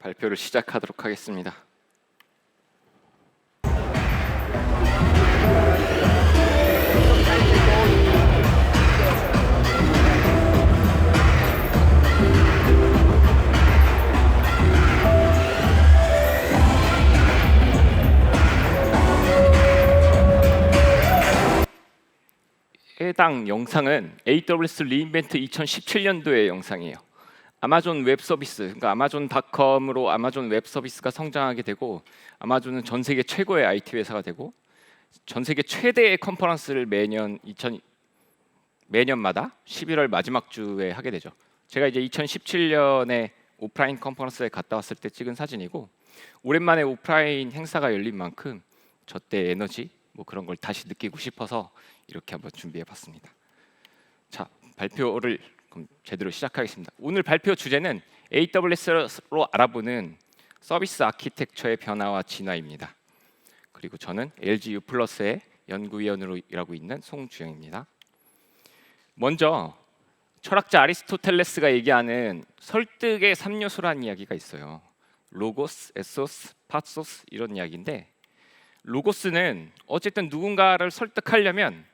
발표를 시작하도록 하겠습니다. 해당 영상은 AWS 리인벤트 2017년도의 영상이에요. 아마존 웹 서비스, 그러니까 아마존닷컴으로 아마존 웹 서비스가 성장하게 되고, 아마존은 전 세계 최고의 IT 회사가 되고, 전 세계 최대의 컨퍼런스를 매년마다 11월 마지막 주에 하게 되죠. 제가 이제 2017년에 오프라인 컨퍼런스에 갔다 왔을 때 찍은 사진이고, 오랜만에 오프라인 행사가 열린 만큼 저 때 에너지 뭐 그런 걸 다시 느끼고 싶어서 이렇게 한번 준비해봤습니다. 자, 발표를 그럼 제대로 시작하겠습니다. 오늘 발표 주제는 AWS로 알아보는 서비스 아키텍처의 변화와 진화입니다. 그리고 저는 LG U+의 연구위원으로 일하고 있는 송주영입니다. 먼저 철학자 아리스토텔레스가 얘기하는 설득의 3요소라는 이야기가 있어요. 로고스, 에소스, 파소스 이런 이야기인데, 로고스는 어쨌든 누군가를 설득하려면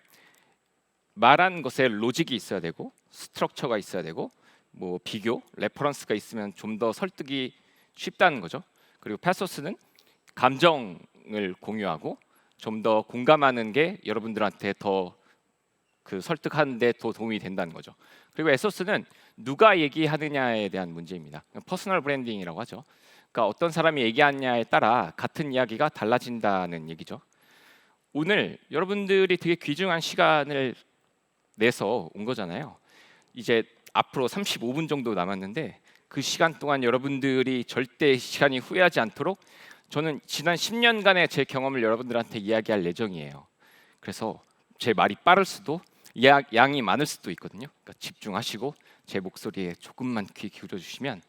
말한 것에 로직이 있어야 되고, 스트럭처가 있어야 되고, 뭐 비교, 레퍼런스가 있으면 좀 더 설득이 쉽다는 거죠. 그리고 파소스는 감정을 공유하고 좀 더 공감하는 게 여러분들한테 더 그 설득하는 데 더 도움이 된다는 거죠. 그리고 에소스는 누가 얘기하느냐에 대한 문제입니다. 퍼스널 브랜딩이라고 하죠. 그러니까 어떤 사람이 얘기하느냐에 따라 같은 이야기가 달라진다는 얘기죠. 오늘 여러분들이 되게 귀중한 시간을 내서 온 거잖아요. 이제 앞으로 35분 정도 남았는데, 그 시간 동안 여러분들이 절대 시간이 후회하지 않도록 저는 지난 10년간의 제 경험을 여러분들한테 이야기할 예정이에요. 그래서 제 말이 빠를 수도 양이 많을 수도 있거든요. 그러니까 집중하시고 제 목소리에 조금만 귀 기울여 주시면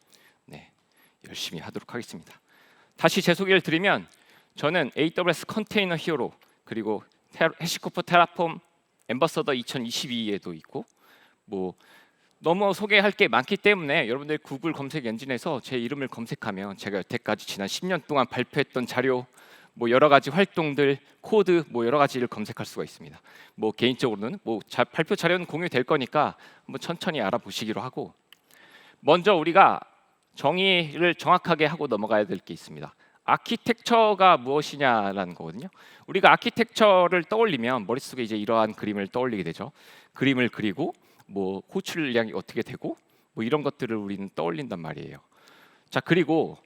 열심히 하도록 하겠습니다. 다시 제 소개를 드리면, 저는 AWS 컨테이너 히어로, 그리고 해시코프 테라폼 앰버서더 2022에도 있고, 뭐 너무 소개할 게 많기 때문에 여러분들 구글 검색 엔진에서 제 이름을 검색하면 제가 여태까지 지난 10년 동안 발표했던 자료, 뭐 여러 가지 활동들, 코드, 뭐 여러 가지를 검색할 수가 있습니다. 뭐 개인적으로는 발표 자료는 공유될 거니까 한번 천천히 알아보시기로 하고, 먼저 우리가 정의를 정확하게 하고 넘어가야 될 게 있습니다. 아키텍처가 무엇이냐라는 거거든요. 우리가 아키텍처를 떠올리면 머릿속에 이제 이러한 그림을 떠올리게 되죠. 그림을 그리고 뭐 호출량이 어떻게 되고 뭐 이런 것들을 우리는 떠올린단 말이에요. 자, 그리고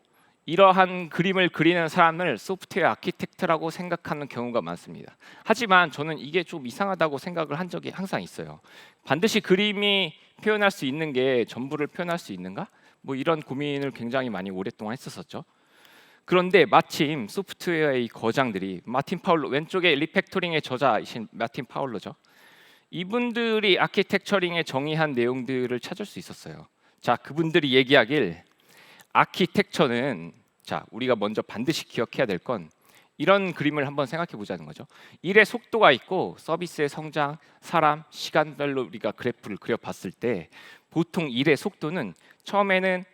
이러한 그림을 그리는 사람을 소프트웨어 아키텍트라고 생각하는 경우가 많습니다. 하지만 저는 이게 좀 이상하다고 생각을 한 적이 항상 있어요. 반드시 그림이 표현할 수 있는 게 전부를 표현할 수 있는가? 뭐 이런 고민을 굉장히 많이 오랫동안 했었었죠. 그런데 마침 소프트웨어의 거장들이 마틴 파울로, 왼쪽에 리팩토링의 저자이신 마틴 파울로죠. 이분들이 아키텍처링에 정의한 내용들을 찾을 수 있었어요. 자, 그분들이 얘기하길 아키텍처는, 자, 우리가 먼저 반드시 기억해야 될 건 이런 그림을 한번 생각해 보자는 거죠. 일의 속도가 있고 서비스의 성장, 사람, 시간별로 우리가 그래프를 그려봤을 때 보통 일의 속도는 처음에는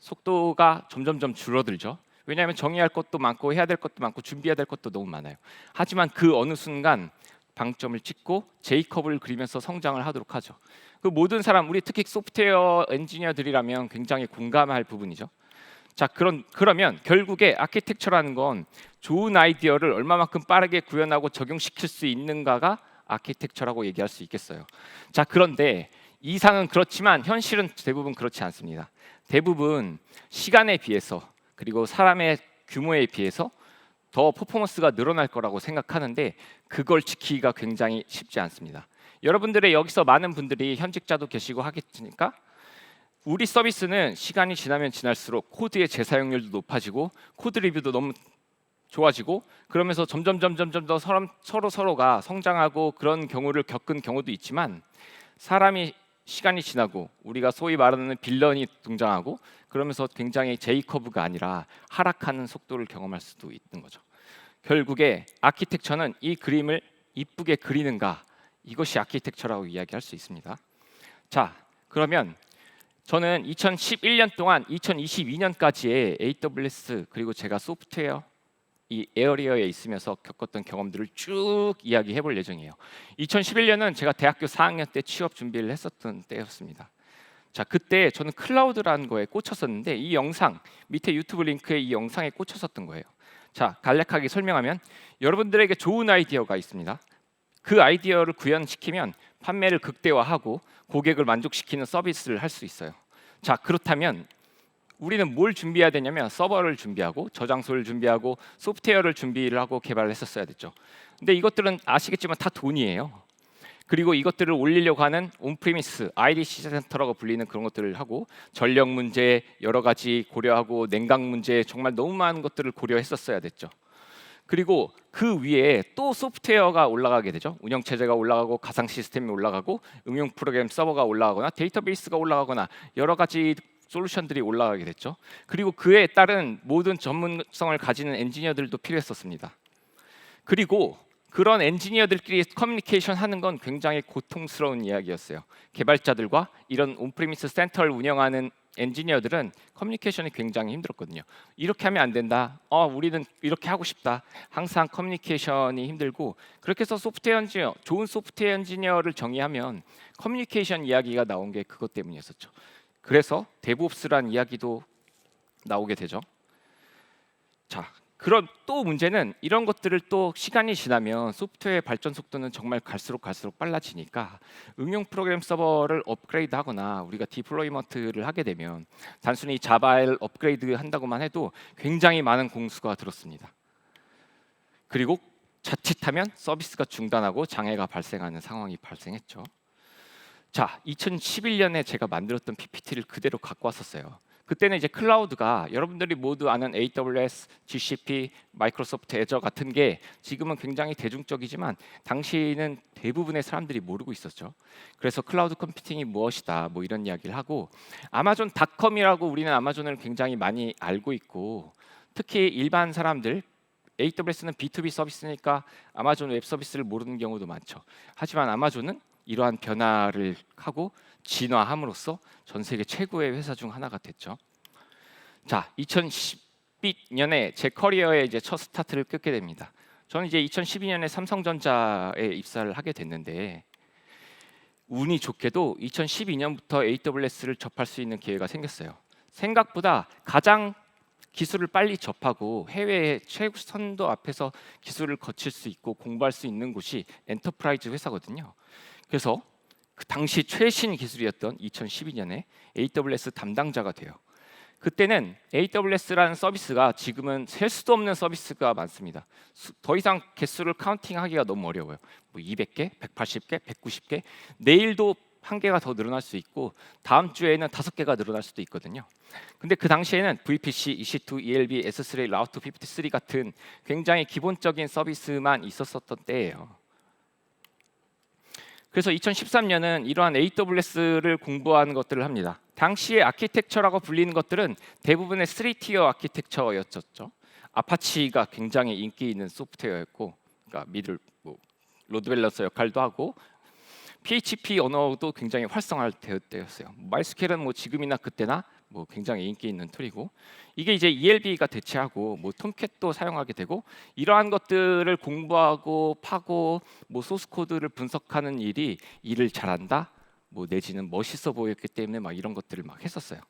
속도가 점점점 줄어들죠. 왜냐하면 정의할 것도 많고 해야 될 것도 많고 준비해야 될 것도 너무 많아요. 하지만 그 어느 순간 방점을 찍고 제이컵을 그리면서 성장을 하도록 하죠. 그 모든 사람, 우리 특히 소프트웨어 엔지니어들이라면 굉장히 공감할 부분이죠. 자, 그러면 결국에 아키텍처라는 건 좋은 아이디어를 얼마만큼 빠르게 구현하고 적용시킬 수 있는가가 아키텍처라고 얘기할 수 있겠어요. 자, 그런데 이상은 그렇지만 현실은 대부분 그렇지 않습니다. 대부분 시간에 비해서, 그리고 사람의 규모에 비해서 더 퍼포먼스가 늘어날 거라고 생각하는데, 그걸 지키기가 굉장히 쉽지 않습니다. 여러분들의 여기서 많은 분들이 현직자도 계시고 하겠으니까, 우리 서비스는 시간이 지나면 지날수록 코드의 재사용률도 높아지고 코드 리뷰도 너무 좋아지고, 그러면서 점점 더 서로가 성장하고 그런 경우를 겪은 경우도 있지만, 사람이 시간이 지나고 우리가 소위 말하는 빌런이 등장하고 그러면서 굉장히 J커브가 아니라 하락하는 속도를 경험할 수도 있는 거죠. 결국에 아키텍처는 이 그림을 이쁘게 그리는가, 이것이 아키텍처라고 이야기할 수 있습니다. 자, 그러면 저는 2011년 동안 2022년까지의 AWS 그리고 제가 소프트웨어 이 에어리어에 있으면서 겪었던 경험들을 쭉 이야기해 볼 예정이에요. 2011년은 제가 대학교 4학년 때 취업 준비를 했었던 때였습니다. 자, 그때 저는 클라우드라는 거에 꽂혔었는데 이 영상 밑에 유튜브 링크에 이 영상에 꽂혔었던 거예요. 자, 간략하게 설명하면 여러분들에게 좋은 아이디어가 있습니다. 그 아이디어를 구현시키면 판매를 극대화하고 고객을 만족시키는 서비스를 할 수 있어요. 자, 그렇다면 우리는 뭘 준비해야 되냐면 서버를 준비하고 저장소를 준비하고 소프트웨어를 준비를 하고 개발을 했었어야 됐죠. 근데 이것들은 아시겠지만 다 돈이에요. 그리고 이것들을 올리려고 하는 온프리미스 IDC 센터라고 불리는 그런 것들을 하고 전력 문제 여러 가지 고려하고 냉각 문제 정말 너무 많은 것들을 고려했었어야 됐죠. 그리고 그 위에 또 소프트웨어가 올라가게 되죠. 운영 체제가 올라가고 가상 시스템이 올라가고 응용 프로그램 서버가 올라가거나 데이터베이스가 올라가거나 여러 가지 솔루션들이 올라가게 됐죠. 그리고 그에 따른 모든 전문성을 가지는 엔지니어들도 필요했었습니다. 그리고 그런 엔지니어들끼리 커뮤니케이션 하는 건 굉장히 고통스러운 이야기였어요. 개발자들과 이런 온프리미스 센터를 운영하는 엔지니어들은 커뮤니케이션이 굉장히 힘들었거든요. 이렇게 하면 안 된다. 우리는 이렇게 하고 싶다. 항상 커뮤니케이션이 힘들고 그렇게 해서 소프트웨어 엔지니어, 좋은 소프트웨어 엔지니어를 정의하면 커뮤니케이션 이야기가 나온 게 그것 때문이었었죠. 그래서 데브옵스란 이야기도 나오게 되죠. 자, 그런 또 문제는 이런 것들을 또 시간이 지나면 소프트웨어 발전 속도는 정말 갈수록 빨라지니까 응용 프로그램 서버를 업그레이드하거나 우리가 디플로이먼트를 하게 되면 단순히 자바를 업그레이드 한다고만 해도 굉장히 많은 공수가 들었습니다. 그리고 자칫하면 서비스가 중단하고 장애가 발생하는 상황이 발생했죠. 자, 2011년에 제가 만들었던 PPT를 그대로 갖고 왔었어요. 그때는 이제 클라우드가 여러분들이 모두 아는 AWS, GCP, 마이크로소프트 애저 같은 게 지금은 굉장히 대중적이지만 당시에는 대부분의 사람들이 모르고 있었죠. 그래서 클라우드 컴퓨팅이 무엇이다 뭐 이런 이야기를 하고 아마존 닷컴이라고 우리는 아마존을 굉장히 많이 알고 있고 특히 일반 사람들 AWS는 B2B 서비스니까 아마존 웹 서비스를 모르는 경우도 많죠. 하지만 아마존은 이러한 변화를 하고 진화함으로써 전 세계 최고의 회사 중 하나가 됐죠. 자, 2012년에 제 커리어의 이제 첫 스타트를 끊게 됩니다. 저는 이제 2012년에 삼성전자에 입사를 하게 됐는데 운이 좋게도 2012년부터 AWS를 접할 수 있는 기회가 생겼어요. 생각보다 가장 기술을 빨리 접하고 해외의 최선도 앞에서 기술을 거칠 수 있고 공부할 수 있는 곳이 엔터프라이즈 회사거든요. 그래서 그 당시 최신 기술이었던 2012년에 AWS 담당자가 돼요. 그때는 AWS라는 서비스가 지금은 셀 수도 없는 서비스가 많습니다. 더 이상 개수를 카운팅하기가 너무 어려워요. 뭐 200개, 180개, 190개, 내일도 한 개가 더 늘어날 수 있고 다음 주에는 5개가 늘어날 수도 있거든요. 근데 그 당시에는 VPC, EC2, ELB, S3, 라우트 53 같은 굉장히 기본적인 서비스만 있었던 때예요. 그래서 2013년은 이러한 AWS를 공부하는 것들을 합니다. 당시의 아키텍처라고 불리는 것들은 대부분의 3티어 아키텍처였죠. 아파치가 굉장히 인기 있는 소프트웨어였고, 그러니까 미들 로드 밸런서 역할도 하고, PHP 언어도 굉장히 활성화될 때였어요. 마이스QL은 뭐 지금이나 그때나 뭐 굉장히 인기 있는 툴이고 이게 이제 ELB가 대체하고 뭐 톰캣도 사용하게 되고 이러한 것들을 공부하고 파고 뭐 소스 코드를 분석하는 일을 잘한다 뭐 내지는 멋있어 보였기 때문에 막 이런 것들을 막 했었어요.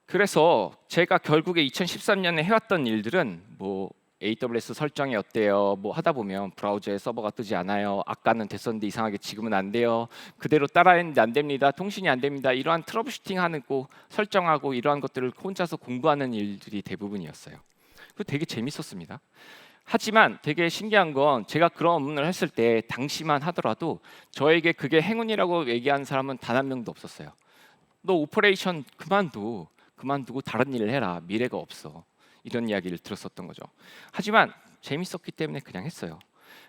그래서 제가 결국에 2013년에 해왔던 일들은 뭐 AWS 설정이 어때요? 뭐 하다 보면 브라우저에 서버가 뜨지 않아요. 아까는 됐었는데 이상하게 지금은 안 돼요. 그대로 따라했는데 안 됩니다. 통신이 안 됩니다. 이러한 트러블슈팅 하고 설정하고 이러한 것들을 혼자서 공부하는 일들이 대부분이었어요. 그 되게 재밌었습니다. 하지만 되게 신기한 건 제가 그런 업무를 했을 때 당시만 하더라도 저에게 그게 행운이라고 얘기하는 사람은 단 한 명도 없었어요. 너 오퍼레이션 그만두고 다른 일을 해라. 미래가 없어. 이런 이야기를 들었었던 거죠. 하지만 재밌었기 때문에 그냥 했어요.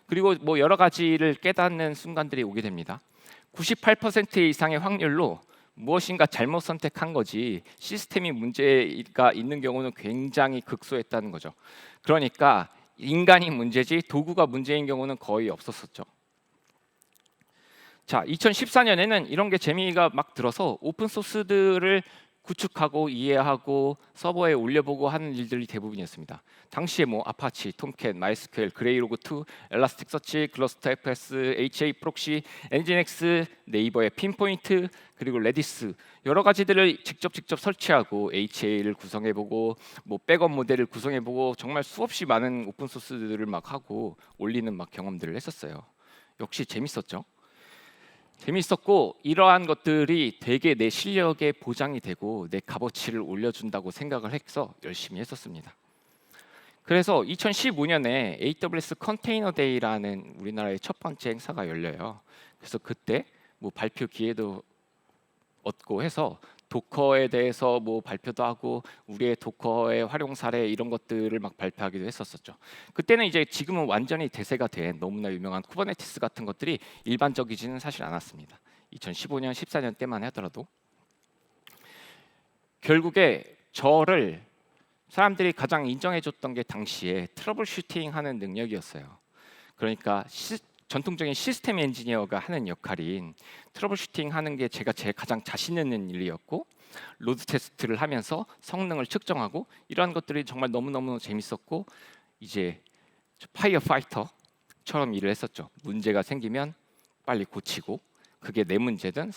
그리고 뭐 여러 가지를 깨닫는 순간들이 오게 됩니다. 98% 이상의 확률로 무엇인가 잘못 선택한 거지 시스템이 문제가 있는 경우는 굉장히 극소했다는 거죠. 그러니까 인간이 문제지 도구가 문제인 경우는 거의 없었었죠. 자, 2014년에는 이런 게 재미가 막 들어서 오픈 소스들을 구축하고 이해하고 서버에 올려보고 하는 일들이 대부분이었습니다. 당시에 뭐 아파치, 톰캣, 마이스큐엘, 그레이로그2, 엘라스틱서치, 클러스터FS, HA 프록시, 엔진엑스, 네이버의 핀포인트, 그리고 레디스 여러 가지들을 직접 설치하고 HA를 구성해보고 뭐 백업 모델을 구성해보고 정말 수없이 많은 오픈 소스들을 막 하고 올리는 막 경험들을 했었어요. 역시 재밌었죠. 재밌었고 이러한 것들이 되게 내 실력에 보장이 되고 내 값어치를 올려준다고 생각을 해서 열심히 했었습니다. 그래서 2015년에 AWS 컨테이너 데이라는 우리나라의 첫 번째 행사가 열려요. 그래서 그때 뭐 발표 기회도 얻고 해서 도커에 대해서 뭐 발표도 하고 우리의 도커의 활용 사례 이런 것들을 막 발표하기도 했었었죠. 그때는 이제 지금은 완전히 대세가 된 너무나 유명한 쿠버네티스 같은 것들이 일반적이지는 사실 않았습니다. 2015년, 14년 때만 하더라도 결국에 저를 사람들이 가장 인정해줬던 게 당시에 트러블 슈팅하는 능력이었어요. 그러니까 전통적인 시스템 엔지니어가 하는 역할인 트러블 슈팅하는 게 제가 가장 자신 있는 일이었고 로드 테스트를 하면서 성능을 측정하고 이러한 것들이 정말 너무너무 재밌었고 이제 파이어 파이터처럼 일을 했었죠. 문제가 생기면 빨리 고치고 그게 내 문제든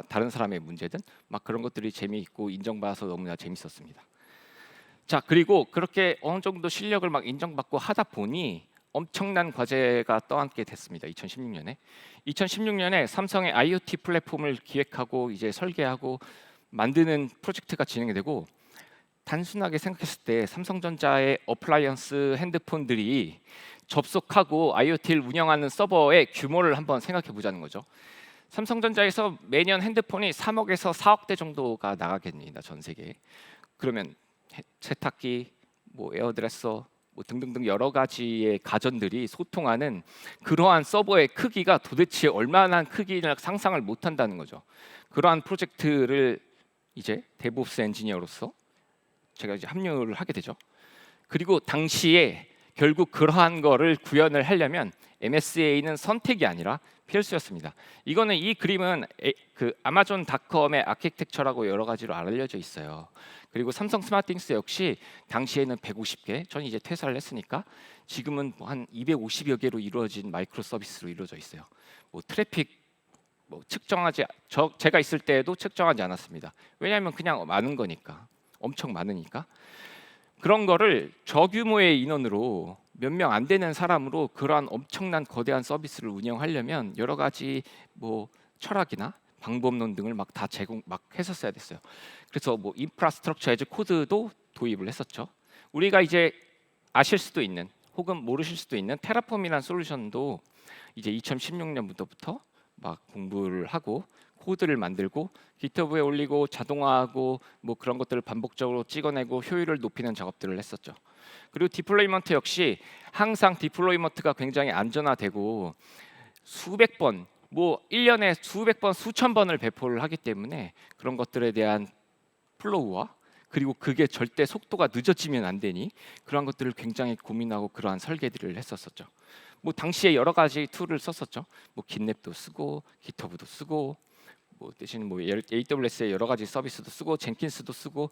다른 사람의 문제든 막 그런 것들이 재미있고 인정받아서 너무나 재밌었습니다. 자, 그리고 그렇게 어느 정도 실력을 막 인정받고 하다 보니 엄청난 과제가 떠안게 됐습니다. 2016년에 삼성의 IoT 플랫폼을 기획하고 이제 설계하고 만드는 프로젝트가 진행이 되고 단순하게 생각했을 때 삼성전자의 어플라이언스 핸드폰들이 접속하고 IoT를 운영하는 서버의 규모를 한번 생각해 보자는 거죠. 삼성전자에서 매년 핸드폰이 3억에서 4억 대 정도가 나가겠습니다. 전 세계에. 그러면 세탁기, 뭐 에어드레서 뭐 등등등 여러 가지의 가전들이 소통하는 그러한 서버의 크기가 도대체 얼마나 크기를 상상을 못 한다는 거죠. 그러한 프로젝트를 이제 데브옵스 엔지니어로서 제가 이제 합류를 하게 되죠. 그리고 당시에 결국 그러한 거를 구현을 하려면 MSA는 선택이 아니라 필수였습니다. 이거는 이 그림은 그 아마존닷컴의 아키텍처라고 여러 가지로 알려져 있어요. 그리고 삼성 스마트띵스 역시 당시에는 150개, 저는 이제 퇴사를 했으니까 지금은 한 250여 개로 이루어진 마이크로 서비스로 이루어져 있어요. 뭐 트래픽 뭐 제가 있을 때에도 측정하지 않았습니다. 왜냐하면 그냥 많은 거니까, 엄청 많으니까. 그런 거를 저규모의 인원으로 몇 명 안 되는 사람으로 그러한 엄청난 거대한 서비스를 운영하려면 여러 가지 뭐 철학이나 방법론 등을 막 다 했었어야 됐어요. 그래서 뭐 인프라스트럭처 에즈 코드도 도입을 했었죠. 우리가 이제 아실 수도 있는 혹은 모르실 수도 있는 테라폼이라는 솔루션도 이제 2016년부터 막 공부를 하고 코드를 만들고 GitHub에 올리고 자동화하고 뭐 그런 것들을 반복적으로 찍어내고 효율을 높이는 작업들을 했었죠. 그리고 디플로이먼트 역시 항상 디플로이먼트가 굉장히 안전화되고 수백 번, 뭐 1년에 수백 번, 수천 번을 배포를 하기 때문에 그런 것들에 대한 플로우와 그리고 그게 절대 속도가 늦어지면 안 되니 그런 것들을 굉장히 고민하고 그러한 설계들을 했었었죠. 뭐 당시에 여러 가지 툴을 썼었죠. 뭐 깃랩도 쓰고 GitHub도 쓰고 뭐 대신 뭐 AWS의 여러 가지 서비스도 쓰고 젠킨스도 쓰고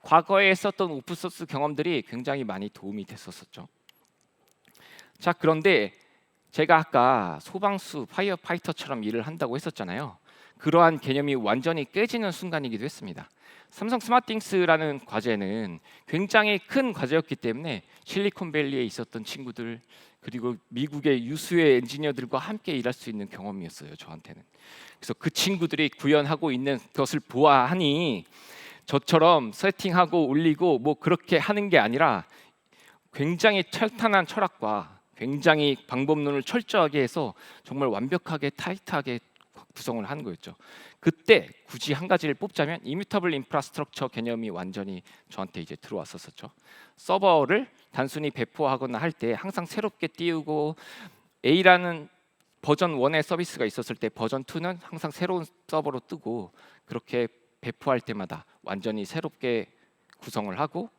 과거에 썼던 오픈소스 경험들이 굉장히 많이 도움이 됐었었죠. 자, 그런데 제가 아까 소방수 파이어파이터처럼 일을 한다고 했었잖아요. 그러한 개념이 완전히 깨지는 순간이기도 했습니다. 삼성 스마트띵스라는 과제는 굉장히 큰 과제였기 때문에 실리콘밸리에 있었던 친구들 그리고 미국의 유수의 엔지니어들과 함께 일할 수 있는 경험이었어요. 저한테는. 그래서 그 친구들이 구현하고 있는 것을 보아하니 저처럼 세팅하고 올리고 뭐 그렇게 하는 게 아니라 굉장히 철탄한 철학과 굉장히 방법론을 철저하게 해서 정말 완벽하게 타이트하게 구성을 하는 거였죠. 그때 굳이 한 가지를 뽑자면 이뮤터블 인프라스트럭처 개념이 완전히 저한테 이제 들어왔었죠. 서버를 단순히 배포하거나 할 때 항상 새롭게 띄우고 A라는 버전 1의 서비스가 있었을 때 버전 2는 항상 새로운 서버로 뜨고 그렇게 배포할 때마다 완전히 새롭게 구성을 하고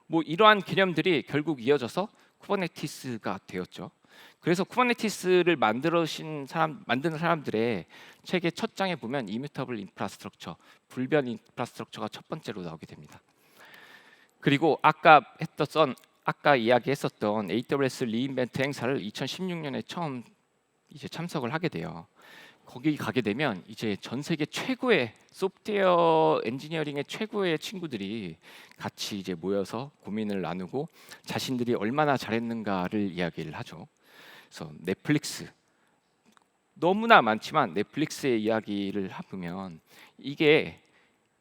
뭐 이러한 개념들이 결국 이어져서 쿠버네티스가 되었죠. 그래서 쿠버네티스를 만드는 사람들의 책의 첫 장에 보면 이뮤터블 인프라스트럭처, 불변 인프라스트럭처가 첫 번째로 나오게 됩니다. 그리고 아까 이야기했었던 AWS 리인벤트 행사를 2016년에 처음 이제 참석을 하게 돼요. 거기 가게 되면 이제 전 세계 최고의 소프트웨어 엔지니어링의 최고의 친구들이 같이 이제 모여서 고민을 나누고 자신들이 얼마나 잘했는가를 이야기를 하죠. 그래서 넷플릭스 너무나 많지만 넷플릭스의 이야기를 해보면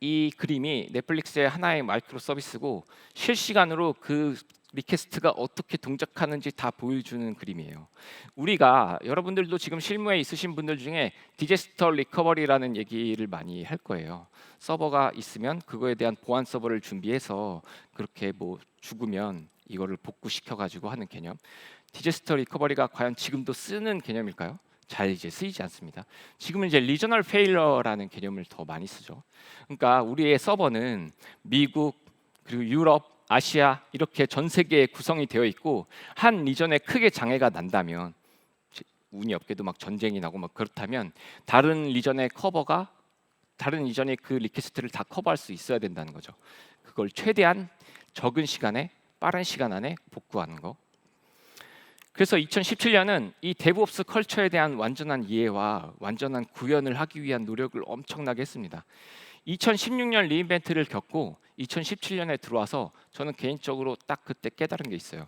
이 그림이 넷플릭스의 하나의 마이크로 서비스고 실시간으로 그 리퀘스트가 어떻게 동작하는지 다 보여주는 그림이에요. 우리가 여러분들도 지금 실무에 있으신 분들 중에 디제스터 리커버리라는 얘기를 많이 할 거예요. 서버가 있으면 그거에 대한 보안 서버를 준비해서 그렇게 뭐 죽으면 이거를 복구시켜 가지고 하는 개념. 디제스터 리커버리가 과연 지금도 쓰는 개념일까요? 잘 이제 쓰이지 않습니다. 지금은 이제 리저널 페일러라는 개념을 더 많이 쓰죠. 그러니까 우리의 서버는 미국 그리고 유럽, 아시아 이렇게 전 세계에 구성이 되어 있고 한 리전에 크게 장애가 난다면 운이 없게도 막 전쟁이 나고 막 그렇다면 다른 리전의 그 리퀘스트를 다 커버할 수 있어야 된다는 거죠. 그걸 최대한 적은 시간에 빠른 시간 안에 복구하는 거. 그래서 2017년은 이 데브옵스 컬처에 대한 완전한 이해와 완전한 구현을 하기 위한 노력을 엄청나게 했습니다. 2016년 리인벤트를 겪고 2017년에 들어와서 저는 개인적으로 딱 그때 깨달은 게 있어요.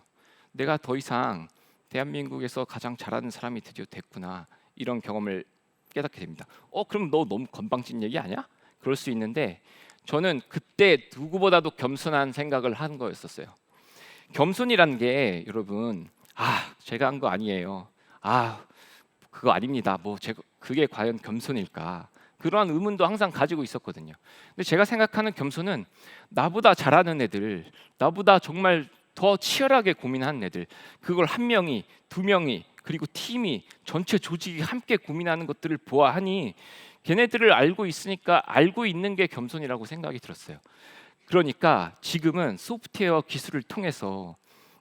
내가 더 이상 대한민국에서 가장 잘하는 사람이 드디어 됐구나. 이런 경험을 깨닫게 됩니다. 그럼 너 너무 건방진 얘기 아니야? 그럴 수 있는데 저는 그때 누구보다도 겸손한 생각을 한 거였었어요. 겸손이란 게 여러분 제가 한 거 아니에요. 그거 아닙니다. 그게 과연 겸손일까? 그러한 의문도 항상 가지고 있었거든요. 근데 제가 생각하는 겸손은 나보다 잘하는 애들, 나보다 정말 더 치열하게 고민하는 애들, 그걸 한 명이, 두 명이, 그리고 팀이, 전체 조직이 함께 고민하는 것들을 보아하니 걔네들을 알고 있으니까 알고 있는 게 겸손이라고 생각이 들었어요. 그러니까 지금은 소프트웨어 기술을 통해서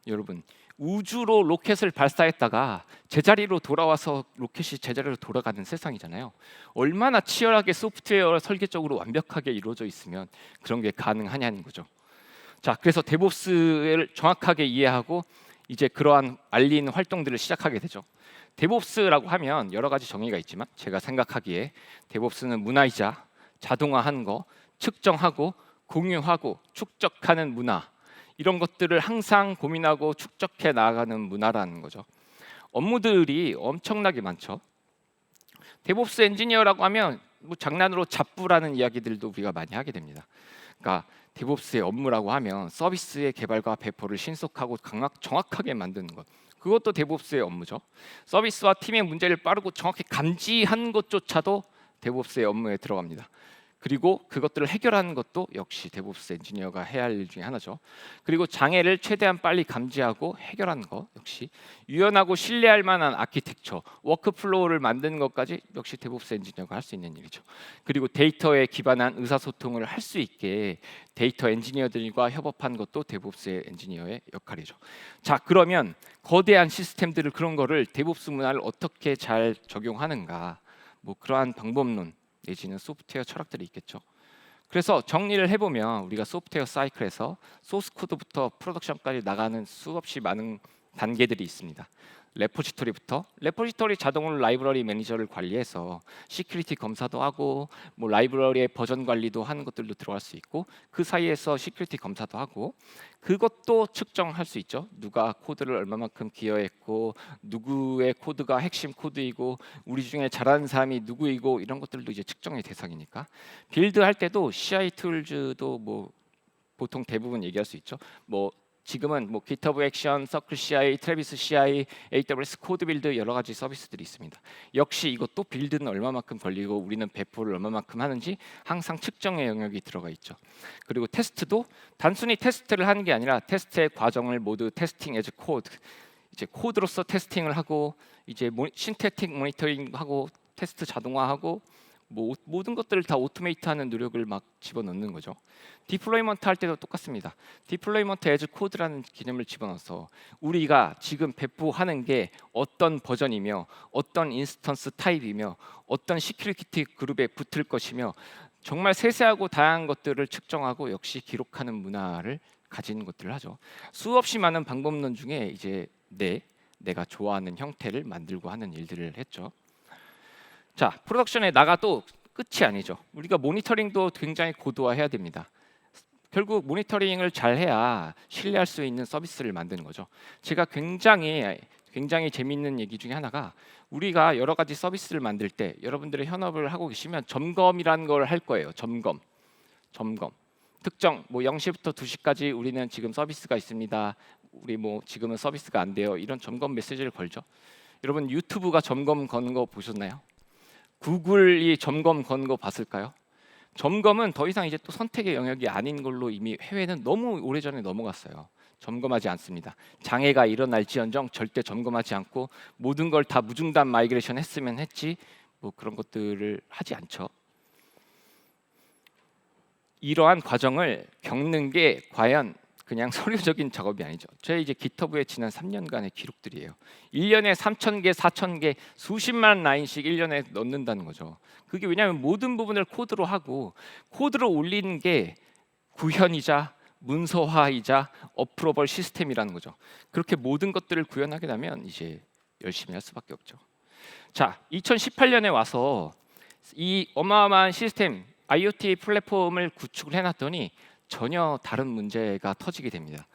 여러분 우주로 로켓을 발사했다가 제자리로 돌아와서 로켓이 제자리로 돌아가는 세상이잖아요. 얼마나 치열하게 소프트웨어 설계적으로 완벽하게 이루어져 있으면 그런 게 가능하냐는 거죠. 자, 그래서 데브옵스를 정확하게 이해하고 이제 그러한 알리는 활동들을 시작하게 되죠. 데브옵스라고 하면 여러 가지 정의가 있지만 제가 생각하기에 데브옵스는 문화이자 자동화하는 거, 측정하고 공유하고 축적하는 문화, 이런 것들을 항상 고민하고 축적해 나가는 문화라는 거죠. 업무들이 엄청나게 많죠. 데브옵스 엔지니어라고 하면 장난으로 잡부라는 이야기들도 우리가 많이 하게 됩니다. 그러니까 데브옵스의 업무라고 하면 서비스의 개발과 배포를 신속하고 정확하게 만드는 것. 그것도 데브옵스의 업무죠. 서비스와 팀의 문제를 빠르고 정확히 감지하는 것조차도 데브옵스의 업무에 들어갑니다. 그리고 그것들을 해결하는 것도 역시 데브옵스 엔지니어가 해야 할 일 중에 하나죠. 그리고 장애를 최대한 빨리 감지하고 해결하는 것 역시 유연하고 신뢰할 만한 아키텍처, 워크플로우를 만드는 것까지 역시 데브옵스 엔지니어가 할 수 있는 일이죠. 그리고 데이터에 기반한 의사소통을 할 수 있게 데이터 엔지니어들과 협업한 것도 데브옵스 엔지니어의 역할이죠. 자, 그러면 거대한 시스템들을 그런 거를 데브옵스 문화를 어떻게 잘 적용하는가? 그러한 방법론 내지는 소프트웨어 철학들이 있겠죠. 그래서 정리를 해보면 우리가 소프트웨어 사이클에서 소스 코드부터 프로덕션까지 나가는 수없이 많은 단계들이 있습니다. 레포지토리 자동으로 라이브러리 매니저를 관리해서 시큐리티 검사도 하고 라이브러리의 버전 관리도 하는 것들도 들어갈 수 있고 그 사이에서 시큐리티 검사도 하고 그것도 측정할 수 있죠. 누가 코드를 얼마만큼 기여했고 누구의 코드가 핵심 코드이고 우리 중에 잘하는 사람이 누구이고 이런 것들도 이제 측정의 대상이니까 빌드할 때도 CI 툴즈도 보통 대부분 얘기할 수 있죠. 지금은 GitHub 액션, 서클 CI, 트래비스 CI, AWS 코드 빌드 여러 가지 서비스들이 있습니다. 역시 이것도 빌드는 얼마만큼 걸리고 우리는 배포를 얼마만큼 하는지 항상 측정의 영역이 들어가 있죠. 그리고 테스트도 단순히 테스트를 하는 게 아니라 테스트의 과정을 모두 테스팅 에즈 코드, 이제 코드로서 테스팅을 하고 이제 신태틱 모니터링하고 테스트 자동화하고 모든 것들을 다 오토메이트하는 노력을 막 집어넣는 거죠. 디플로이먼트 할 때도 똑같습니다. 디플로이먼트 애즈 코드라는 개념을 집어넣어서 우리가 지금 배포하는 게 어떤 버전이며 어떤 인스턴스 타입이며 어떤 시큐리티 그룹에 붙을 것이며 정말 세세하고 다양한 것들을 측정하고 역시 기록하는 문화를 가진 것들을 하죠. 수없이 많은 방법론 중에 이제 내가 좋아하는 형태를 만들고 하는 일들을 했죠. 자, 프로덕션에 나가도 끝이 아니죠. 우리가 모니터링도 굉장히 고도화해야 됩니다. 결국 모니터링을 잘 해야 신뢰할 수 있는 서비스를 만드는 거죠. 제가 굉장히 재미있는 얘기 중에 하나가 우리가 여러 가지 서비스를 만들 때 여러분들의 현업을 하고 계시면 점검이라는 걸 할 거예요. 점검. 특정 0시부터 2시까지 우리는 지금 서비스가 있습니다. 우리 지금은 서비스가 안 돼요. 이런 점검 메시지를 걸죠. 여러분 유튜브가 점검 거는 거 보셨나요? 구글이 점검 거는 거 봤을까요? 점검은 더 이상 이제 또 선택의 영역이 아닌 걸로 이미 해외는 너무 오래전에 넘어갔어요. 점검하지 않습니다. 장애가 일어날지언정 절대 점검하지 않고 모든 걸 다 무중단 마이그레이션 했으면 했지 그런 것들을 하지 않죠. 이러한 과정을 겪는 게 과연 그냥 서류적인 작업이 아니죠. 제 이제 깃허브에 지난 3년간의 기록들이에요. 1년에 3,000개, 4,000개, 수십만 라인씩 1년에 넣는다는 거죠. 그게 왜냐하면 모든 부분을 코드로 하고 코드로 올리는 게 구현이자 문서화이자 어프로벌 시스템이라는 거죠. 그렇게 모든 것들을 구현하게 되면 이제 열심히 할 수밖에 없죠. 자, 2018년에 와서 이 어마어마한 시스템 IoT 플랫폼을 구축을 해놨더니 전혀 다른 문제가 터지게 됩니다.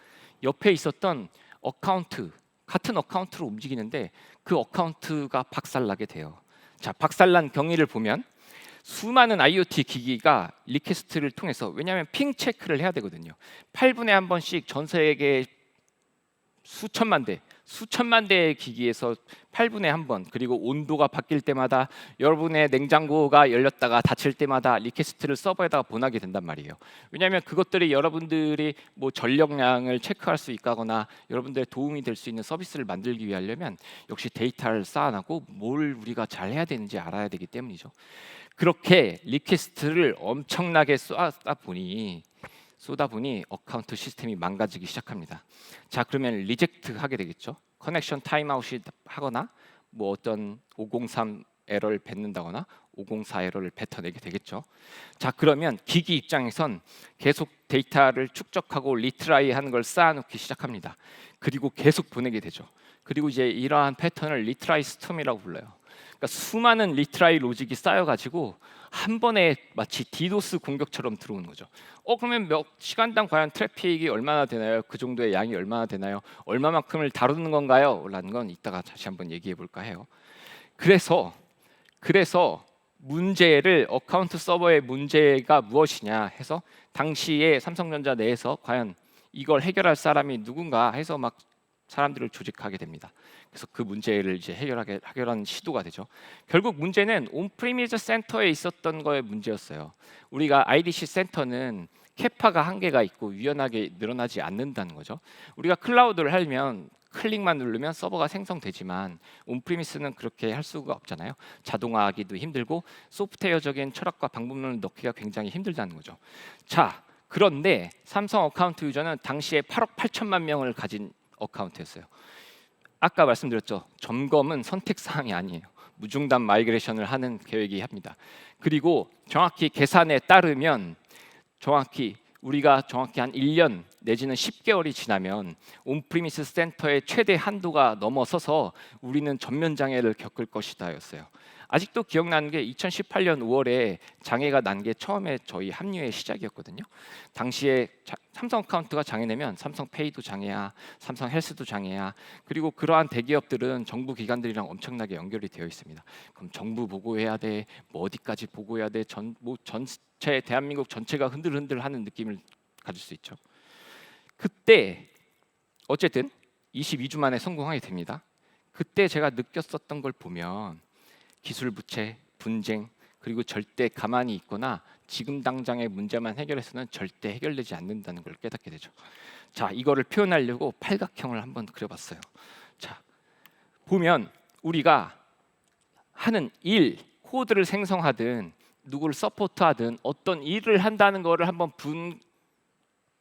옆에 있었던 어카운트, 같은 어카운트로 움직이는데 그 어카운트가 박살나게 돼요. 자, 박살난 경위를 보면 수많은 IoT 기기가 리퀘스트를 통해서 왜냐하면 핑 체크를 해야 되거든요. 8분에 한 번씩 전 세계 수천만 대의 기기에서 8분에 한 번, 그리고 온도가 바뀔 때마다 여러분의 냉장고가 열렸다가 닫힐 때마다 리퀘스트를 서버에다가 보내게 된단 말이에요. 왜냐하면 그것들이 여러분들이 전력량을 체크할 수 있거나 여러분들의 도움이 될 수 있는 서비스를 만들기 위하려면 역시 데이터를 쌓아놓고 뭘 우리가 잘 해야 되는지 알아야 되기 때문이죠. 그렇게 리퀘스트를 엄청나게 쏟다 보니 어카운트 시스템이 망가지기 시작합니다. 자, 그러면 리젝트 하게 되겠죠. 커넥션 타임아웃이 하거나 어떤 503 에러를 뱉는다거나 504 에러를 뱉어내게 되겠죠. 자, 그러면 기기 입장에선 계속 데이터를 축적하고 리트라이 하는 걸 쌓아놓기 시작합니다. 그리고 계속 보내게 되죠. 그리고 이제 이러한 패턴을 리트라이 스톰이라고 불러요. 그러니까 수많은 리트라이 로직이 쌓여가지고 한 번에 마치 디도스 공격처럼 들어오는 거죠. 그러면 몇 시간당 과연 트래픽이 얼마나 되나요? 그 정도의 양이 얼마나 되나요? 얼마만큼을 다루는 건가요? 라는 건 이따가 다시 한번 얘기해 볼까 해요. 그래서 문제를 어카운트 서버의 문제가 무엇이냐 해서 당시에 삼성전자 내에서 과연 이걸 해결할 사람이 누군가 해서 막 사람들을 조직하게 됩니다. 그래서 그 문제를 이제 해결하는 시도가 되죠. 결국 문제는 온프리미스 센터에 있었던 거의 문제였어요. 우리가 IDC 센터는 캐파가 한계가 있고 유연하게 늘어나지 않는다는 거죠. 우리가 클라우드를 하면 클릭만 누르면 서버가 생성되지만 온프리미스는 그렇게 할 수가 없잖아요. 자동화하기도 힘들고 소프트웨어적인 철학과 방법론을 넣기가 굉장히 힘들다는 거죠. 자, 그런데 삼성 어카운트 유저는 당시에 8억 8천만 명을 가진 어카운트였어요. 아까 말씀드렸죠. 점검은 선택사항이 아니에요. 무중단 마이그레이션을 하는 계획이 합니다. 그리고 정확히 계산에 따르면 우리가 정확히 한 1년 내지는 10개월이 지나면 온프리미스 센터의 최대 한도가 넘어서서 우리는 전면 장애를 겪을 것이다 였어요. 아직도 기억나는 게 2018년 5월에 장애가 난 게 처음에 저희 합류의 시작이었거든요. 당시에 삼성 어카운트가 장애내면 삼성페이도 장애야, 삼성 헬스도 장애야. 그리고 그러한 대기업들은 정부 기관들이랑 엄청나게 연결이 되어 있습니다. 그럼 정부 보고해야 돼, 어디까지 보고해야 돼, 전체 대한민국 전체가 흔들흔들하는 느낌을 가질 수 있죠. 그때 어쨌든 22주 만에 성공하게 됩니다. 그때 제가 느꼈었던 걸 보면 기술 부채, 분쟁, 그리고 절대 가만히 있거나 지금 당장의 문제만 해결해서는 절대 해결되지 않는다는 걸 깨닫게 되죠. 자, 이거를 표현하려고 팔각형을 한번 그려봤어요. 자, 보면 우리가 하는 일, 코드를 생성하든 누구를 서포트하든 어떤 일을 한다는 거를 한번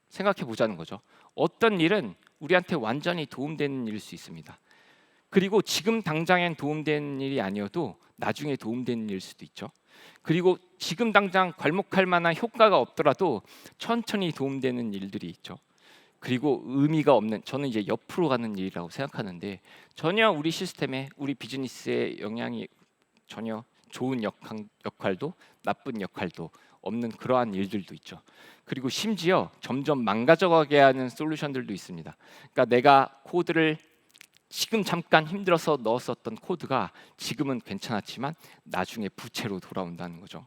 생각해 보자는 거죠. 어떤 일은 우리한테 완전히 도움되는 일일 수 있습니다. 그리고 지금 당장엔 도움되는 일이 아니어도 나중에 도움되는 일일 수도 있죠. 그리고 지금 당장 괄목할 만한 효과가 없더라도 천천히 도움되는 일들이 있죠. 그리고 의미가 없는, 저는 이제 옆으로 가는 일이라고 생각하는데 전혀 우리 시스템에, 우리 비즈니스에 영향이 전혀 좋은 역할도 나쁜 역할도 없는 그러한 일들도 있죠. 그리고 심지어 점점 망가져가게 하는 솔루션들도 있습니다. 그러니까 내가 코드를 지금 잠깐 힘들어서 넣었었던 코드가 지금은 괜찮았지만 나중에 부채로 돌아온다는 거죠.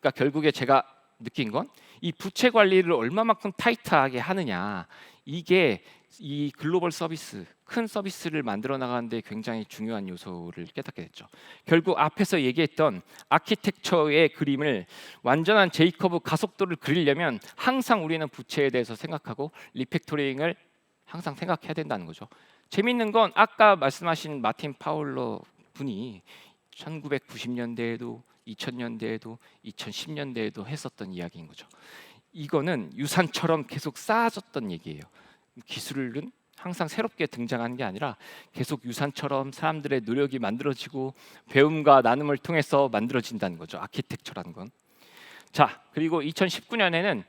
그러니까 결국에 제가 느낀 건 이 부채 관리를 얼마만큼 타이트하게 하느냐, 이게 이 글로벌 서비스, 큰 서비스를 만들어 나가는데 굉장히 중요한 요소를 깨닫게 됐죠. 결국 앞에서 얘기했던 아키텍처의 그림을 완전한 제이커브 가속도를 그리려면 항상 우리는 부채에 대해서 생각하고 리팩토링을 항상 생각해야 된다는 거죠. 재밌는 건 아까 말씀하신 마틴 파울러 분이 1990년대에도 2000년대에도 2010년대에도 했었던 이야기인 거죠. 이거는 유산처럼 계속 쌓아졌던 얘기예요. 기술은 항상 새롭게 등장하는 게 아니라 계속 유산처럼 사람들의 노력이 만들어지고 배움과 나눔을 통해서 만들어진다는 거죠. 아키텍처라는 건. 자, 그리고 2019년에는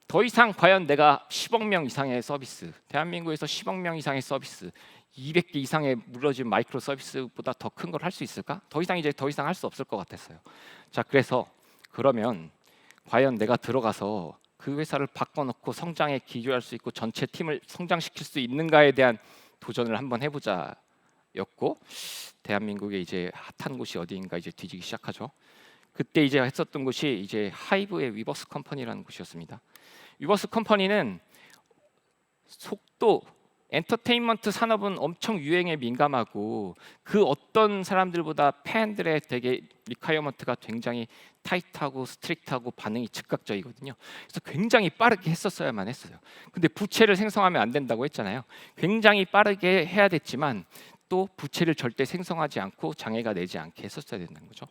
더 이상 과연 내가 10억 명 이상의 서비스, 대한민국에서 10억 명 이상의 서비스, 200개 이상의 무너진 마이크로 서비스보다 더 큰 걸 할 수 있을까? 더 이상 할 수 없을 것 같았어요. 자, 그래서 그러면 과연 내가 들어가서 그 회사를 바꿔놓고 성장에 기여할 수 있고 전체 팀을 성장시킬 수 있는가에 대한 도전을 한번 해보자였고, 대한민국에 이제 핫한 곳이 어디인가 이제 뒤지기 시작하죠. 그때 이제 했었던 곳이 이제 하이브의 위버스 컴퍼니라는 곳이었습니다. 위버스 컴퍼니는 속도, 엔터테인먼트 산업은 엄청 유행에 민감하고 그 어떤 사람들보다 팬들의 되게 리콰이어먼트가 굉장히 타이트하고 스트릭트하고 반응이 즉각적이거든요. 그래서 굉장히 빠르게 했었어야만 했어요. 근데 부채를 생성하면 안 된다고 했잖아요. 굉장히 빠르게 해야 됐지만 또 부채를 절대 생성하지 않고 장애가 내지 않게 했었어야 된다는 거죠.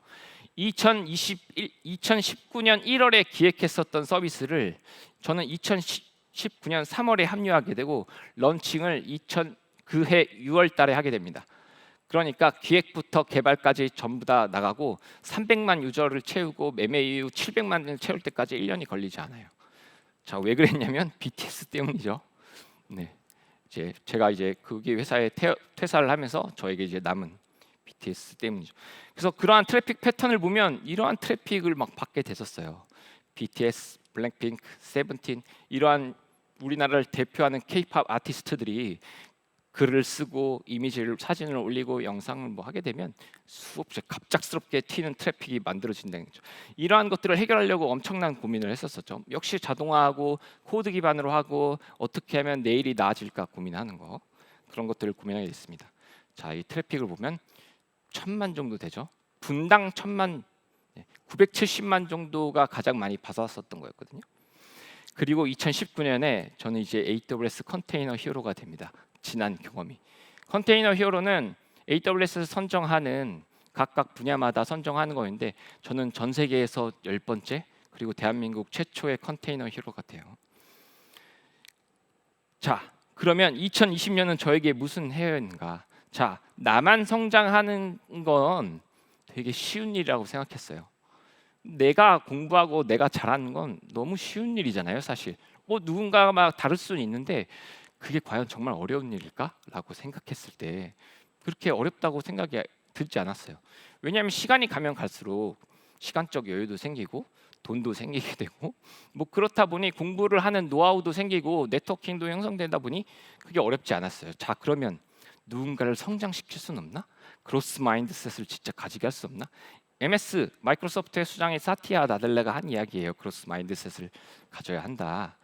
2019년 1월에 기획했었던 서비스를 저는 2019년 3월에 합류하게 되고 런칭을 그해 6월 달에 하게 됩니다. 그러니까 기획부터 개발까지 전부 다 나가고 300만 유저를 채우고 매매 이후 700만을 채울 때까지 1년이 걸리지 않아요. 자, 왜 그랬냐면 BTS 때문이죠. 네. 이제 제가 이제 거기 회사에 퇴사를 하면서 저에게 이제 남은 BTS 때문이죠. 그래서 그러한 트래픽 패턴을 보면 이러한 트래픽을 막 받게 됐었어요. BTS, 블랙핑크, 세븐틴, 이러한 우리나라를 대표하는 K-팝 아티스트들이 글을 쓰고 이미지를, 사진을 올리고 영상을 뭐 하게 되면 수없이 갑작스럽게 튀는 트래픽이 만들어진다는 거죠. 이러한 것들을 해결하려고 엄청난 고민을 했었죠. 역시 자동화하고 코드 기반으로 하고 어떻게 하면 내일이 나아질까 고민하는 거, 그런 것들을 고민하게 됐습니다. 자, 이 트래픽을 보면 1000만 정도 되죠. 분당 1000만, 970만 정도가 가장 많이 받았었던 거였거든요. 그리고 2019년에 저는 이제 AWS 컨테이너 히어로가 됩니다. 지난 경험이. 컨테이너 히어로는 AWS에서 선정하는 각각 분야마다 선정하는 거인데 저는 전 세계에서 10번째, 그리고 대한민국 최초의 컨테이너 히어로가 돼요. 자, 그러면 2020년은 저에게 무슨 해인가? 자, 나만 성장하는 건 되게 쉬운 일이라고 생각했어요. 내가 공부하고 내가 잘하는 건 너무 쉬운 일이잖아요, 사실. 뭐 누군가가 막 다를 수는 있는데 그게 과연 정말 어려운 일일까라고 생각했을 때 그렇게 어렵다고 생각이 들지 않았어요. 왜냐하면 시간이 가면 갈수록 시간적 여유도 생기고 돈도 생기게 되고 뭐 그렇다 보니 공부를 하는 노하우도 생기고 네트워킹도 형성되다 보니 그게 어렵지 않았어요. 자, 그러면 누군가를 성장시킬 수는 없나? 그로스 마인드셋을 진짜 가지게 할 수 없나? MS 마이크로소프트의 수장인 사티아 나델레가 한 이야기예요. 그로스 마인드셋을 가져야 한다.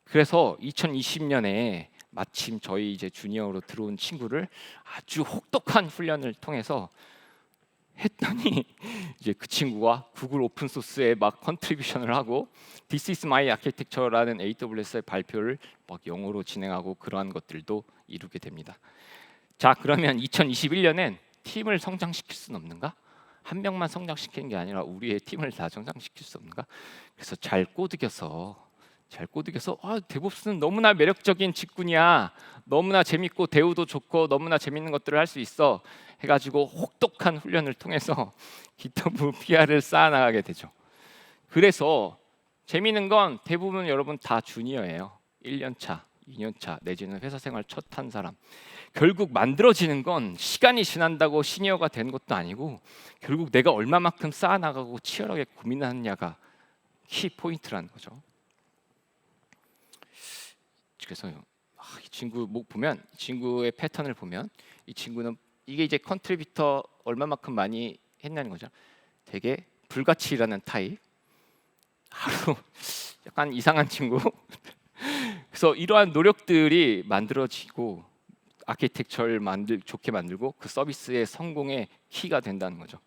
그래서 2020년에 마침 저희 이제 주니어로 들어온 친구를 아주 혹독한 훈련을 통해서 했더니 이제 그 친구가 구글 오픈 소스에 막 컨트리뷰션을 하고 This is my architecture라는 AWS의 발표를 막 영어로 진행하고 그러한 것들도 이루게 됩니다. 자, 그러면 2021년엔 팀을 성장시킬 수는 없는가? 한 명만 성장시키는 게 아니라 우리의 팀을 다 성장시킬 수 없는가? 그래서 잘 꼬드겨서 데브옵스는 너무나 매력적인 직군이야. 너무나 재밌고 대우도 좋고 너무나 재밌는 것들을 할 수 있어. 해가지고 혹독한 훈련을 통해서 GitHub PR을 쌓아나가게 되죠. 그래서 재밌는 건 대부분 여러분 다 주니어예요. 1년 차, 2년 차 내지는 회사 생활 첫 한 사람. 결국 만들어지는 건 시간이 지난다고 시니어가 된 것도 아니고 결국 내가 얼마만큼 쌓아나가고 치열하게 고민하느냐가 키 포인트라는 거죠. 그래서 이 친구 보면 이 친구의 패턴을 보면 이 친구는 이게 이제 컨트리뷰터 얼마만큼 많이 했냐는 거죠. 되게 불같이 일하는 타입. 하루 약간 이상한 친구. 그래서 이러한 노력들이 만들어지고 아키텍처를 좋게 만들고 그 서비스의 성공의 키가 된다는 거죠.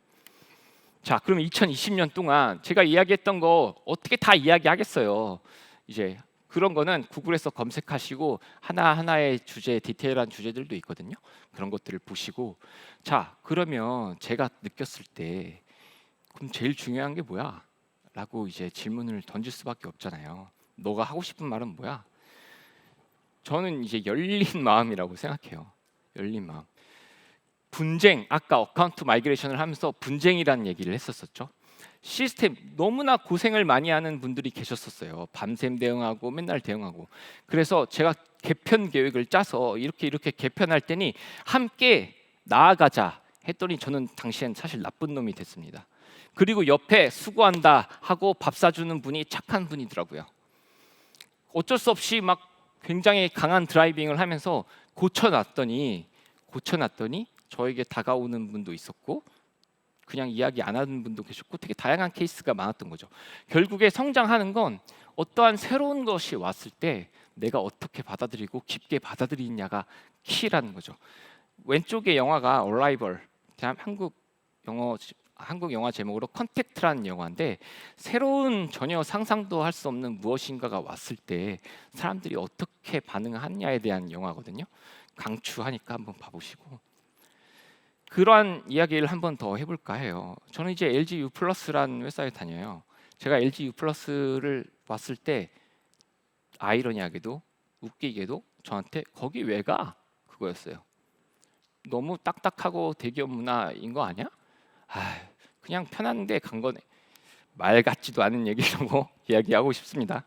자, 그럼 2020년 동안 제가 이야기했던 거 어떻게 다 이야기하겠어요. 이제 그런 거는 구글에서 검색하시고 하나하나의 주제, 디테일한 주제들도 있거든요. 그런 것들을 보시고 자, 그러면 제가 느꼈을 때 그럼 제일 중요한 게 뭐야? 라고 이제 질문을 던질 수밖에 없잖아요. 너가 하고 싶은 말은 뭐야? 저는 이제 열린 마음이라고 생각해요. 열린 마음. 분쟁, 아까 어카운트 마이그레이션을 하면서 분쟁이라는 얘기를 했었었죠. 시스템 너무나 고생을 많이 하는 분들이 계셨었어요. 밤샘 대응하고 맨날 대응하고. 그래서 제가 개편 계획을 짜서 이렇게 개편할 때니 함께 나아가자 했더니 저는 당시엔 사실 나쁜 놈이 됐습니다. 그리고 옆에 수고한다 하고 밥 사주는 분이 착한 분이더라고요. 어쩔 수 없이 막 굉장히 강한 드라이빙을 하면서 고쳐놨더니 저에게 다가오는 분도 있었고 그냥 이야기 안 하는 분도 계셨고 되게 다양한 케이스가 많았던 거죠. 결국에 성장하는 건 어떠한 새로운 것이 왔을 때 내가 어떻게 받아들이고 깊게 받아들이냐가 키라는 거죠. 왼쪽의 영화가 Arrival, 한국 영화 제목으로 컨택트라는 영화인데 새로운 전혀 상상도 할 수 없는 무엇인가가 왔을 때 사람들이 어떻게 반응하느냐에 대한 영화거든요. 강추하니까 한번 봐보시고 그러한 이야기를 한번 더 해볼까 해요. 저는 이제 LG U+라는 회사에 다녀요. 제가 LG U+를 봤을 때 아이러니하게도 웃기게도 저한테 거기 왜 가? 그거였어요. 너무 딱딱하고 대기업 문화인 거 아니야? 그냥 편한데 간 거네. 말 같지도 않은 얘기라고 이야기하고 싶습니다.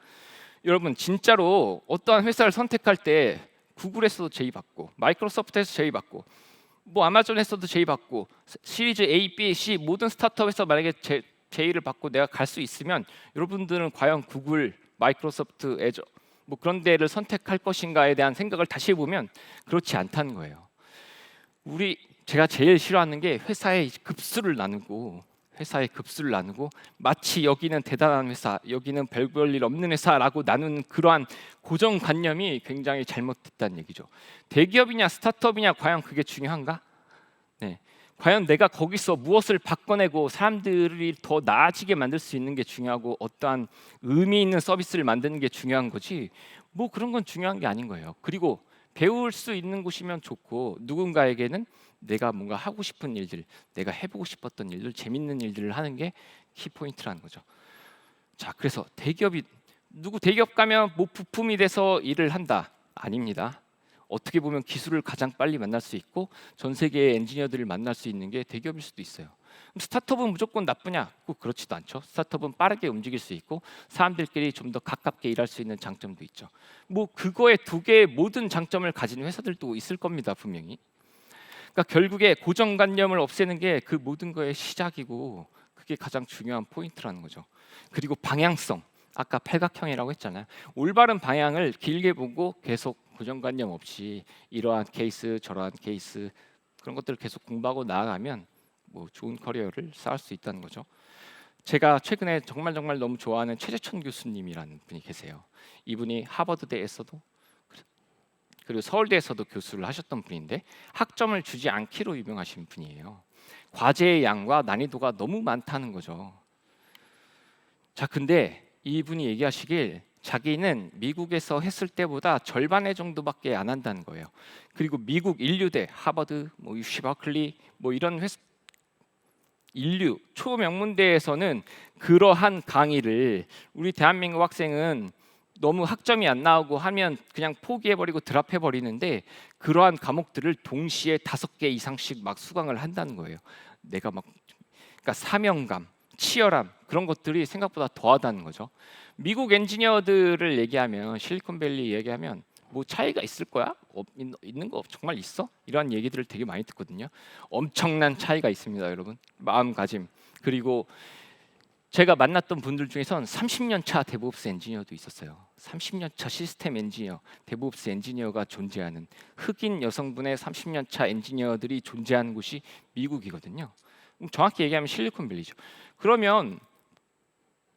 여러분 진짜로 어떠한 회사를 선택할 때 구글에서도 제의받고 마이크로소프트에서 제의받고 뭐 아마존에서도 제의받고 시리즈 A, B, C 모든 스타트업에서 만약에 제의를 받고 내가 갈 수 있으면 여러분들은 과연 구글, 마이크로소프트, 애저 뭐 그런 데를 선택할 것인가에 대한 생각을 다시 해보면 그렇지 않다는 거예요. 제가 제일 싫어하는 게 회사의 급수를 나누고 마치 여기는 대단한 회사, 여기는 별볼 일 없는 회사라고 나누는 그러한 고정관념이 굉장히 잘못됐다는 얘기죠. 대기업이냐 스타트업이냐 과연 그게 중요한가? 네. 과연 내가 거기서 무엇을 바꿔내고 사람들이 더 나아지게 만들 수 있는 게 중요하고 어떠한 의미 있는 서비스를 만드는 게 중요한 거지 뭐 그런 건 중요한 게 아닌 거예요. 그리고 배울 수 있는 곳이면 좋고 누군가에게는 내가 뭔가 하고 싶은 일들, 내가 해보고 싶었던 일들, 재밌는 일들을 하는 게 키포인트라는 거죠. 자, 그래서 대기업 가면 뭐 부품이 돼서 일을 한다? 아닙니다. 어떻게 보면 기술을 가장 빨리 만날 수 있고 전 세계의 엔지니어들을 만날 수 있는 게 대기업일 수도 있어요. 그럼 스타트업은 무조건 나쁘냐? 꼭 그렇지도 않죠. 스타트업은 빠르게 움직일 수 있고 사람들끼리 좀 더 가깝게 일할 수 있는 장점도 있죠. 뭐 그거에 두 개의 모든 장점을 가진 회사들도 있을 겁니다, 분명히. 그러니까 결국에 고정관념을 없애는 게 그 모든 거의 시작이고 그게 가장 중요한 포인트라는 거죠. 그리고 방향성, 아까 팔각형이라고 했잖아요. 올바른 방향을 길게 보고 계속 고정관념 없이 이러한 케이스, 저러한 케이스 그런 것들을 계속 공부하고 나아가면 뭐 좋은 커리어를 쌓을 수 있다는 거죠. 제가 최근에 정말 너무 좋아하는 최재천 교수님이라는 분이 계세요. 이분이 하버드대에서도 그리고 서울대에서도 교수를 하셨던 분인데 학점을 주지 않기로 유명하신 분이에요. 과제의 양과 난이도가 너무 많다는 거죠. 자, 근데 이분이 얘기하시길 자기는 미국에서 했을 때보다 절반의 정도밖에 안 한다는 거예요. 그리고 미국 인류대, 하버드, 뭐 UC 버클리 뭐 이런 인류 초명문대에서는 그러한 강의를 우리 대한민국 학생은 너무 학점이 안 나오고 하면 그냥 포기해버리고 드랍해버리는데 그러한 과목들을 동시에 5개 이상씩 막 수강을 한다는 거예요. 내가 막 그러니까 사명감, 치열함 그런 것들이 생각보다 더하다는 거죠. 미국 엔지니어들을 얘기하면 실리콘밸리 얘기하면 뭐 차이가 있을 거야? 있는 거 정말 있어? 이런 얘기들을 되게 많이 듣거든요. 엄청난 차이가 있습니다, 여러분. 마음가짐. 그리고 제가 만났던 분들 중에선 30년 차 데브옵스 엔지니어도 있었어요. 30년 차 시스템 엔지니어, 데브옵스 엔지니어가 존재하는 흑인 여성분의 30년 차 엔지니어들이 존재하는 곳이 미국이거든요. 정확히 얘기하면 실리콘밸리죠. 그러면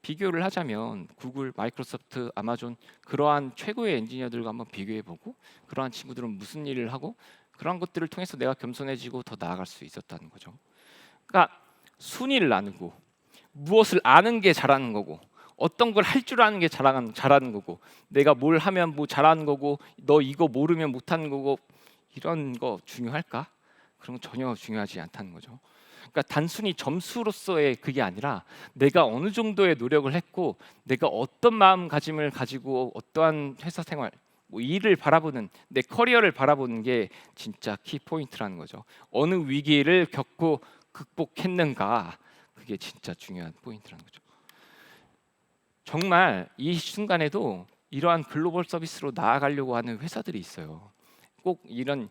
비교를 하자면 구글, 마이크로소프트, 아마존 그러한 최고의 엔지니어들과 한번 비교해보고 그러한 친구들은 무슨 일을 하고 그런 것들을 통해서 내가 겸손해지고 더 나아갈 수 있었다는 거죠. 그러니까 순위를 나누고 무엇을 아는 게 잘하는 거고 어떤 걸 할 줄 아는 게 잘하는 거고 내가 뭘 하면 뭐 잘하는 거고 너 이거 모르면 못하는 거고 이런 거 중요할까? 그런 건 전혀 중요하지 않다는 거죠. 그러니까 단순히 점수로서의 그게 아니라 내가 어느 정도의 노력을 했고 내가 어떤 마음가짐을 가지고 어떠한 회사 생활 뭐 일을 바라보는 내 커리어를 바라보는 게 진짜 키포인트라는 거죠. 어느 위기를 겪고 극복했는가 그게 진짜 중요한 포인트라는 거죠. 정말 이 순간에도 이러한 글로벌 서비스로 나아가려고 하는 회사들이 있어요. 꼭 이런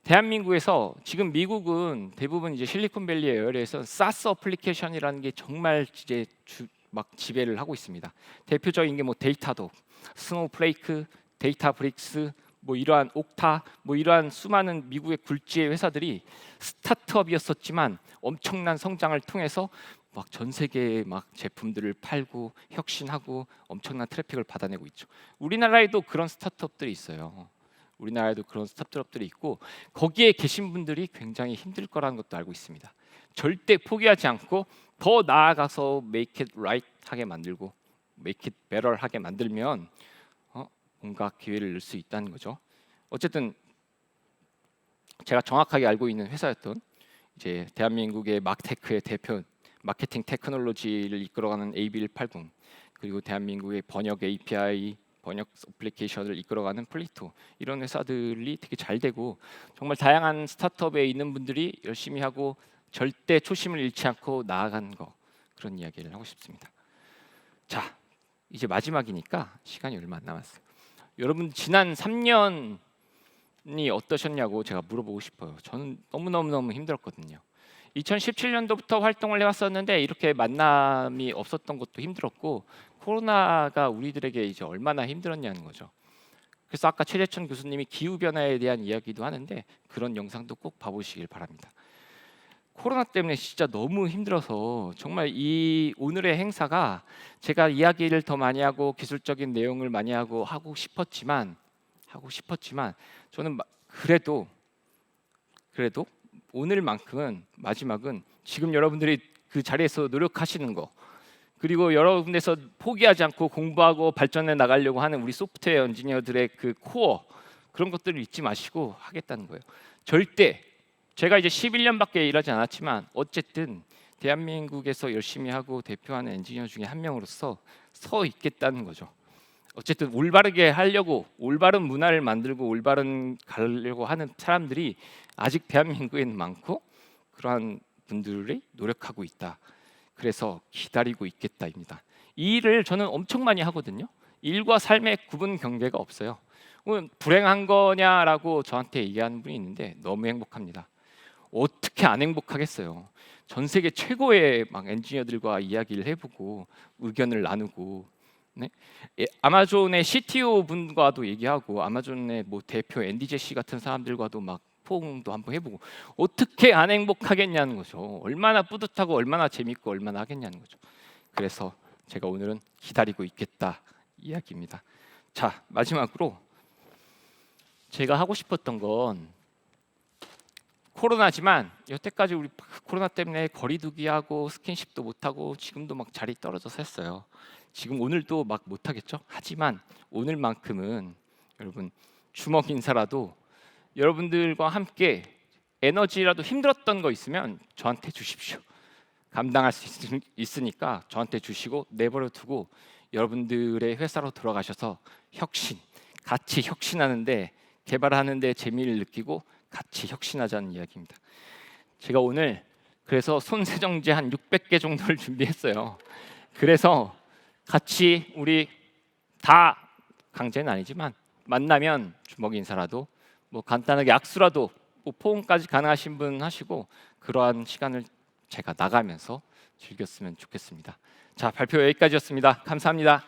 대한민국에서 지금 미국은 대부분 이제 실리콘밸리에 의해서 사스 어플리케이션이라는 게 정말 이제 막 지배를 하고 있습니다. 대표적인 게 뭐 데이터도, 스노우플레이크, 데이터브릭스, 뭐 이러한 옥타, 뭐 이러한 수많은 미국의 굴지의 회사들이 스타트업이었었지만 엄청난 성장을 통해서 막 전 세계에 막 제품들을 팔고 혁신하고 엄청난 트래픽을 받아내고 있죠. 우리나라에도 그런 스타트업들이 있어요. 우리나라에도 그런 스타트업들이 있고 거기에 계신 분들이 굉장히 힘들 거라는 것도 알고 있습니다. 절대 포기하지 않고 더 나아가서 make it right 하게 만들고 make it better 하게 만들면 뭔가 기회를 넣을 수 있다는 거죠. 어쨌든 제가 정확하게 알고 있는 회사였던 이제 대한민국의 막테크의 대표 마케팅 테크놀로지를 이끌어가는 AB180 그리고 대한민국의 번역 API 번역 어플리케이션을 이끌어가는 플리토 이런 회사들이 되게 잘 되고 정말 다양한 스타트업에 있는 분들이 열심히 하고 절대 초심을 잃지 않고 나아가는 거 그런 이야기를 하고 싶습니다. 자, 이제 마지막이니까 시간이 얼마 안 남았어요. 여러분 지난 3년이 어떠셨냐고 제가 물어보고 싶어요. 저는 너무 힘들었거든요. 2017년도부터 활동을 해왔었는데 이렇게 만남이 없었던 것도 힘들었고 코로나가 우리들에게 이제 얼마나 힘들었냐는 거죠. 그래서 아까 최재천 교수님이 기후 변화에 대한 이야기도 하는데 그런 영상도 꼭 봐보시길 바랍니다. 코로나 때문에 진짜 너무 힘들어서 정말 이 오늘의 행사가 제가 이야기를 더 많이 하고 기술적인 내용을 많이 하고 싶었지만 저는 그래도 오늘만큼은 마지막은 지금 여러분들이 그 자리에서 노력하시는 거 그리고 여러 군데서 포기하지 않고 공부하고 발전해 나가려고 하는 우리 소프트웨어 엔지니어들의 그 코어 그런 것들을 잊지 마시고 하겠다는 거예요. 절대 제가 이제 11년밖에 일하지 않았지만 어쨌든 대한민국에서 열심히 하고 대표하는 엔지니어 중에 한 명으로서 서 있겠다는 거죠. 어쨌든 올바르게 하려고 올바른 문화를 만들고 올바른 가려고 하는 사람들이 아직 대한민국에는 많고 그러한 분들이 노력하고 있다. 그래서 기다리고 있겠다입니다. 이 일을 저는 엄청 많이 하거든요. 일과 삶의 구분 경계가 없어요. 불행한 거냐라고 저한테 얘기하는 분이 있는데 너무 행복합니다. 어떻게 안 행복하겠어요. 전 세계 최고의 막 엔지니어들과 이야기를 해보고 의견을 나누고 네? 아마존의 CTO 분과도 얘기하고 아마존의 뭐 대표 앤디 제시 같은 사람들과도 막 포옹도 한번 해보고 어떻게 안 행복하겠냐는 거죠. 얼마나 뿌듯하고 얼마나 재밌고 얼마나 하겠냐는 거죠. 그래서 제가 오늘은 기다리고 있겠다 이야기입니다. 자, 마지막으로 제가 하고 싶었던 건 코로나지만 여태까지 우리 코로나 때문에 거리두기하고 스킨십도 못하고 지금도 막 자리 떨어져서 했어요. 지금 오늘도 막 못하겠죠. 하지만 오늘만큼은 여러분 주먹 인사라도 여러분들과 함께 에너지라도 힘들었던 거 있으면 저한테 주십시오. 감당할 수 있으니까 저한테 주시고 내버려 두고 여러분들의 회사로 들어가셔서 같이 혁신하는데 개발하는데 재미를 느끼고 같이 혁신하자는 이야기입니다. 제가 오늘 그래서 손세정제 한 600개 정도를 준비했어요. 그래서 같이 우리 다 강제는 아니지만 만나면 주먹 인사라도 뭐 간단하게 악수라도 뭐 포옹까지 가능하신 분 하시고 그러한 시간을 제가 나가면서 즐겼으면 좋겠습니다. 자, 발표 여기까지였습니다. 감사합니다.